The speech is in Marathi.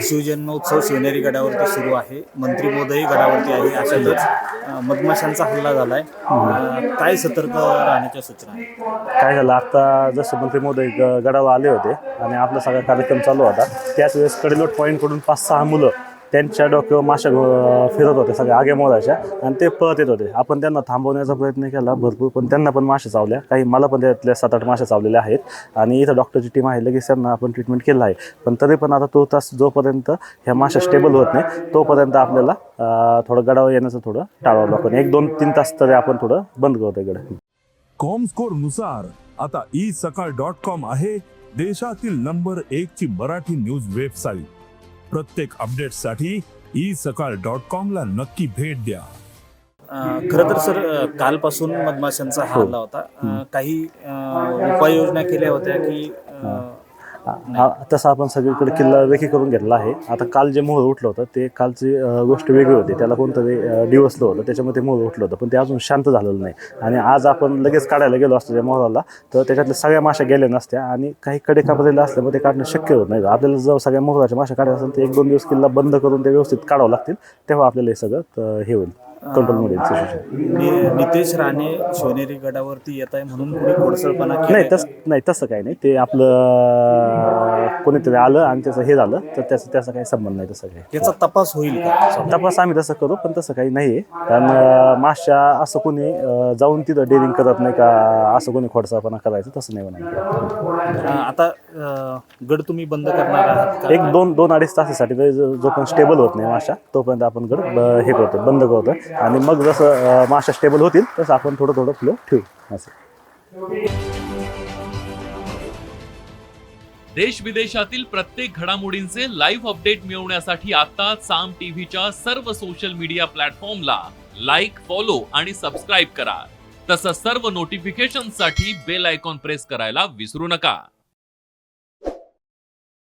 शिवजन्मोत्सव शिवनेरी गडावरती सुरू आहे. मंत्री महोदय गडावरती आहे. अशातच मधमाशांचा हल्ला झालाय. काय सतर्क राहण्याच्या सूचना आहेत? काय झालं, आता जसं मंत्री महोदय गडावर आले होते आणि आपला सगळा कार्यक्रम चालू होता, त्याच वेळेस कडेलोट पॉईंटकडून 5-6 मुलं त्यांच्या डोक्यावर माशा फिरत होते, सगळ्या आगे मोलाच्या, आणि ते पळत येत होते. आपण त्यांना थांबवण्याचा प्रयत्न केला भरपूर, पण त्यांना पण माशा चावल्या. काही मला पण त्यातल्या 7-8 माशा चावलेल्या आहेत आणि इथं डॉक्टरची टीम आहे, लगेच त्यांना आपण ट्रीटमेंट केलं आहे. पण तरी पण आता तो तास जोपर्यंत ह्या माशा स्टेबल होत नाही तोपर्यंत आपल्याला थोडं गडावर येण्याचं थोडं टाळावं लागतं. 1-2-3 तास तरी आपण थोडं बंद करतो गड. कॉमस्कोर नुसार आता isakal.com आहे देशातील नंबर 1 ची मराठी न्यूज वेबसाईट. प्रत्येक अपडेटसाठी isakal.com ला नक्की भेट द्या. खरं तर सर, कालपासून मधमाशांचा हल्ला होता. काही उपाययोजना केल्या होत्या की तसं आपण सगळीकडे किल्ला रेखी करून घेतला आहे. आता काल जे मोहर उठलं होतं ते कालची गोष्ट वेगळी होती. त्याला कोणतरी डिवसलं होतं, त्याच्यामध्ये मोहर उठलं होतं, पण ते अजून शांत झालेलं नाही. आणि आज आपण लगेच काढायला गेलो असतो त्या मोहराला, तर त्याच्यातल्या सगळ्या माशा गेल्या नसत्या आणि काही कडे कापलेल्या असल्यामुळे ते काढणं शक्य होत नाही. आपल्याला जर सगळ्या मोहराच्या माशा काढायला असेल तर 1-2 दिवस किल्ला बंद करून ते व्यवस्थित काढावं लागतील, तेव्हा आपल्याला हे सगळं हे होईल, कंट्रोलमध्ये येईल सिच्युएशन. नितेश राणे शिवनेरी गडावरती येत आहे म्हणून कोणी खोडसळपणा नाही, तसं काही नाही. ते आपलं कोणीतरी आलं आणि त्याचं हे झालं तर त्याचा काही संबंध नाही. तसं काही त्याचा तपास होईल का? तपास आम्ही तसं करू, पण तसं काही नाही आहे. कारण माशा असं कोणी जाऊन तिथं डेअरिंग करत नाही का, असं कोणी खोडसाळपणा करायचं तसं नाही म्हणा. आता गड तुम्ही बंद करणार आहात का? 1-2-2-2.5 तासासाठी जो पण स्टेबल होत नाही माशा तोपर्यंत आपण गड हे करतो, बंद करतो. आणि मग जसं माशा स्टेबल होतील तसं आपण थोडं फ्लो ठेवू असं. देश विदेशातील प्रत्येक घडामोडींचे लाईव्ह अपडेट मिळवण्यासाठी आता साम टीव्हीच्या सर्व सोशल मीडिया प्लॅटफॉर्मला लाईक, फॉलो आणि सबस्क्राईब करा. तसंच सर्व नोटिफिकेशनसाठी बेल आयकॉन प्रेस करायला विसरू नका.